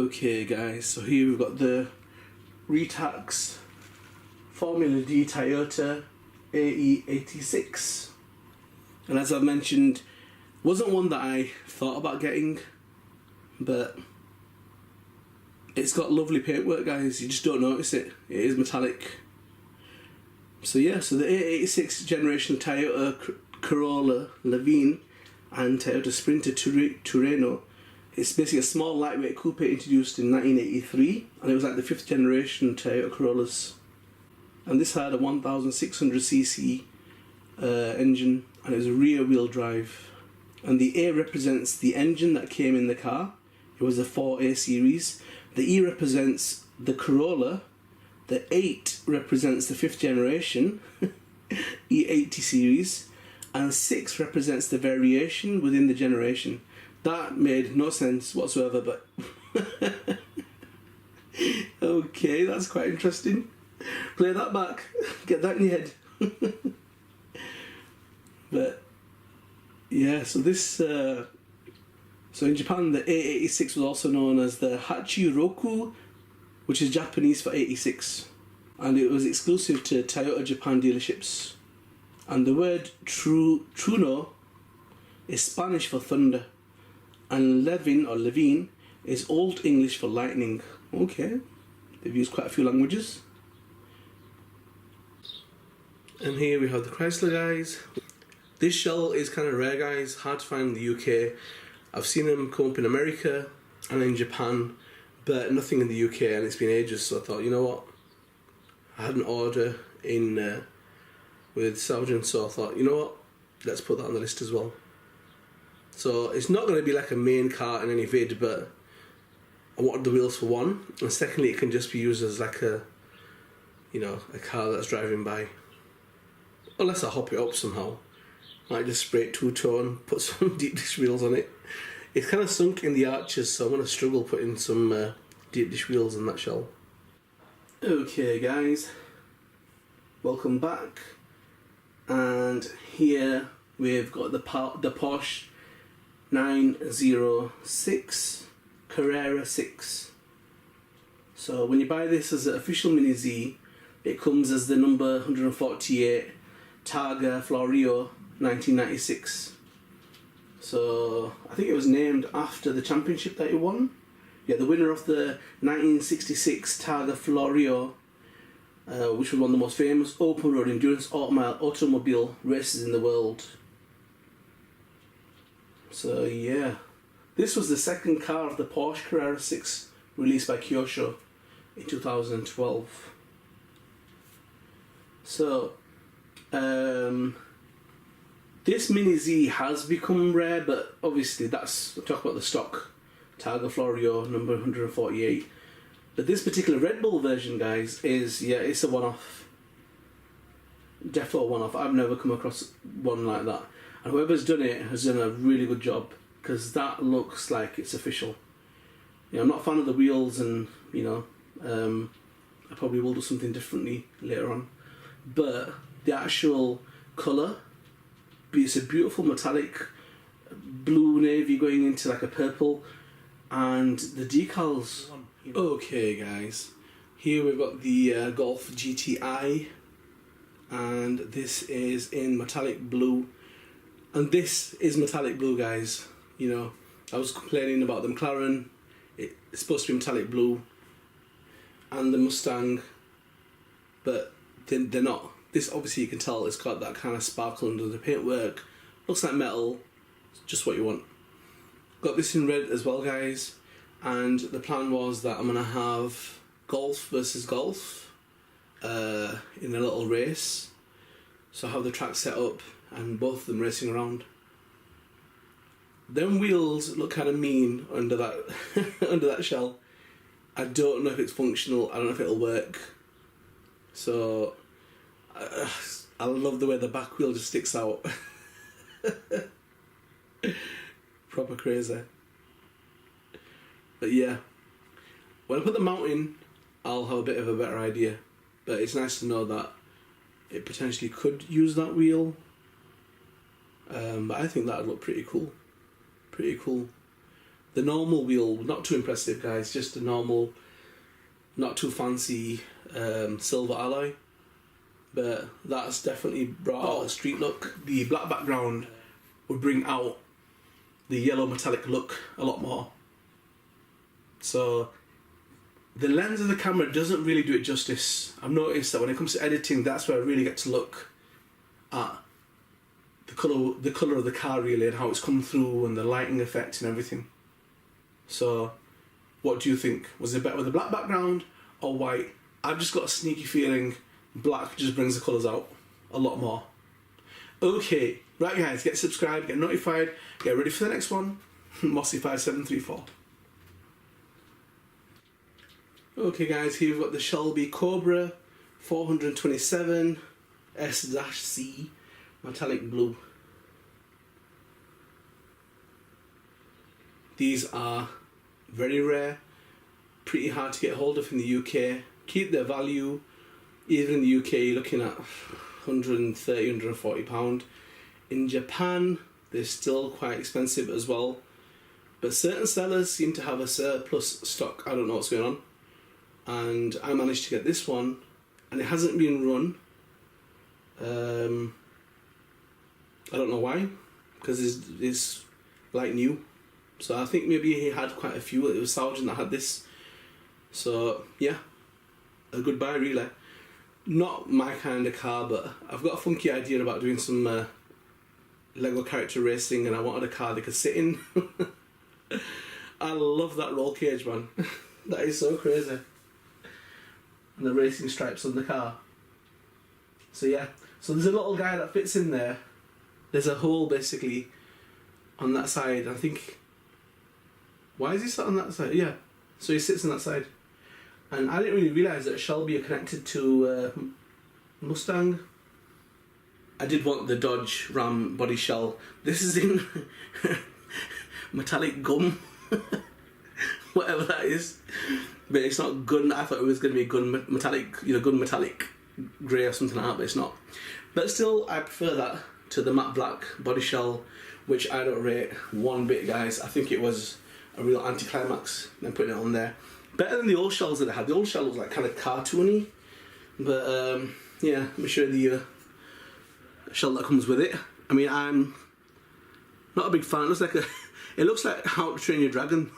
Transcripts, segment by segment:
Okay guys, so here we've got the Retax Formula D Toyota AE86, and as I've mentioned, wasn't one that I thought about getting, but it's got lovely paintwork guys, you just don't notice it. It is metallic. So yeah, so the A86 generation Toyota Corolla Levine and Toyota Sprinter Terreno, it's basically a small lightweight coupe introduced in 1983, and it was like the 5th generation Toyota Corollas. And this had a 1600cc engine, and it was a rear wheel drive. And the A represents the engine that came in the car. It was a 4A series. The E represents the Corolla. The 8 represents the 5th generation E80 series, and 6 represents the variation within the generation. That made no sense whatsoever, but okay, that's quite interesting. Play that back, get that in your head. But yeah, so this so in Japan the A86 was also known as the Hachiroku, which is Japanese for 86, and it was exclusive to Toyota Japan dealerships. And the word truno is Spanish for thunder, and Levine is Old English for lightning. Okay, they've used quite a few languages. And here we have the Chrysler guys. This shell is kind of rare guys, hard to find in the UK. I've seen them come up in America and in Japan, but nothing in the UK, and it's been ages, so I thought, you know what, I had an order in with Salvagent, so I thought, you know what, let's put that on the list as well. So it's not going to be like a main car in any vid, but I wanted the wheels for one, and secondly it can just be used as like a, you know, a car that's driving by. Unless I hop it up somehow, might just spray it two-tone, put some deep dish wheels on it. It's kind of sunk in the arches, so I'm going to struggle putting some deep dish wheels in that shell. Okay guys, welcome back, and here we've got the Posh 906 Carrera 6. So when you buy this as an official Mini Z, it comes as the number 148 Targa Florio 1996. So I think it was named after the championship that he won. Yeah, the winner of the 1966 Targa Florio, which was one of the most famous open road endurance automobile races in the world. So yeah, this was the second car of the Porsche Carrera 6 released by Kyosho in 2012. So this Mini Z has become rare, but obviously that's, we'll talk about the stock Targa Florio number 148. But this particular Red Bull version, guys, is, yeah, it's a one-off. Definitely a one-off. I've never come across one like that. And whoever's done it has done a really good job, because that looks like it's official. You know, I'm not a fan of the wheels, and, you know, I probably will do something differently later on. But the actual colour, it's a beautiful metallic blue navy going into like a purple, and the decals. Okay guys, here we've got the Golf GTI, and this is in metallic blue, and this is metallic blue guys. You know, I was complaining about the McLaren, it's supposed to be metallic blue, and the Mustang, but they're not. This, obviously you can tell it's got that kind of sparkle under the paintwork, looks like metal, just what you want. Got this in red as well guys, and the plan was that I'm going to have Golf versus Golf in a little race. So I have the track set up and both of them racing around. Them wheels look kind of mean under that under that shell. I don't know if it's functional, I don't know if it'll work. So I love the way the back wheel just sticks out. Proper crazy. But yeah, when I put the mount in, I'll have a bit of a better idea. But it's nice to know that it potentially could use that wheel. But I think that would look pretty cool. Pretty cool. The normal wheel, not too impressive, guys. Just a normal, not too fancy silver alloy. But that's definitely brought out a street look. The black background would bring out the yellow metallic look a lot more. So the lens of the camera doesn't really do it justice. I've noticed that when it comes to editing, that's where I really get to look at the colour of the car really, and how it's come through, and the lighting effect and everything. So what do you think? Was it better with a black background or white? I've just got a sneaky feeling black just brings the colours out a lot more. Okay, right guys, get subscribed, get notified, get ready for the next one. Mossy5734. Okay guys, here we've got the Shelby Cobra 427 S-C metallic blue. These are very rare, pretty hard to get hold of in the UK. Keep their value. Even in the UK, you're looking at £130, £140. In Japan, they're still quite expensive as well. But certain sellers seem to have a surplus stock. I don't know what's going on. And I managed to get this one, and it hasn't been run. I don't know why, because it's like new. So I think maybe he had quite a few. It was Sargent that had this. So yeah, a good buy really. Not my kind of car, but I've got a funky idea about doing some Lego character racing, and I wanted a car they could sit in. I love that roll cage, man. That is so crazy. And the racing stripes on the car. So yeah, so there's a little guy that fits in there. There's a hole basically on that side. I think, why is he sat on that side? Yeah, so he sits on that side. And I didn't really realise that Shelby are connected to Mustang. I did want the Dodge Ram body shell. This is in metallic gum, whatever that is. But it's not gun. I thought it was going to be gun metallic, gun metallic grey or something like that, but it's not. But still, I prefer that to the matte black body shell, which I don't rate one bit, guys. I think it was a real anticlimax than putting it on there. Better than the old shells that I had. The old shell was like kind of cartoony, but yeah, let me show you the shell that comes with it. I mean, I'm not a big fan. It looks like How to Train Your Dragon.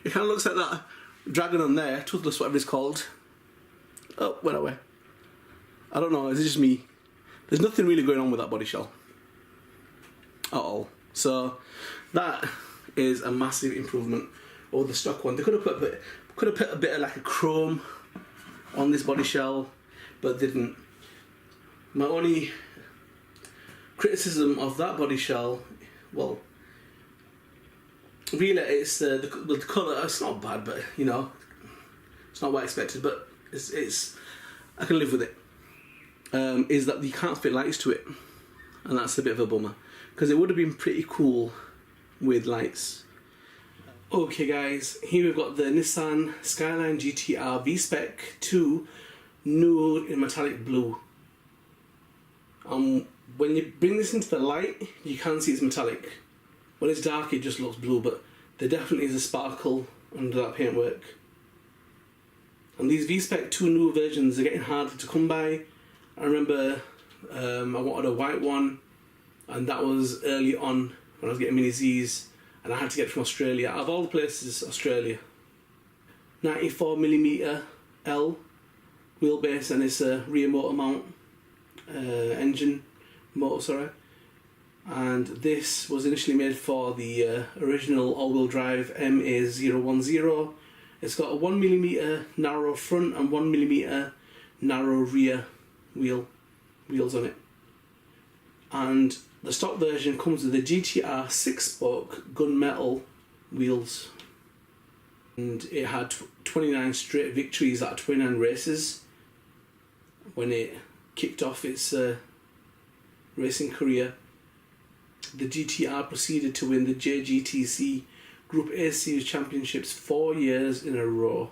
It kind of looks like that dragon on there, Toothless, whatever it's called. Oh, went away. I don't know. Is it just me? There's nothing really going on with that body shell at all. So that is a massive improvement over the stock one. They could have put a bit of like a chrome on this body shell, but didn't. My only criticism of that body shell, well, really it's the colour. It's not bad, but it's not what I expected. But it's I can live with it. Is that you can't fit lights to it, and that's a bit of a bummer, because it would have been pretty cool with lights. Okay guys, here we've got the Nissan Skyline GTR V-Spec 2 nude in metallic blue. When you bring this into the light, you can see it's metallic. When it's dark, it just looks blue, but there definitely is a sparkle under that paintwork. And these V-Spec 2 new versions are getting harder to come by. I remember I wanted a white one, and that was early on when I was getting Mini Zs, and I had to get it from Australia. Out of all the places, Australia. 94mm L wheelbase, and it's a rear motor mount engine motor, sorry. And this was initially made for the original all-wheel drive MA010. It's got a 1mm narrow front and 1mm narrow rear wheels on it. And the stock version comes with the GTR 6-spoke gunmetal wheels. And it had 29 straight victories at 29 races when it kicked off its racing career. The GTR proceeded to win the JGTC Group A Series Championships 4 years in a row.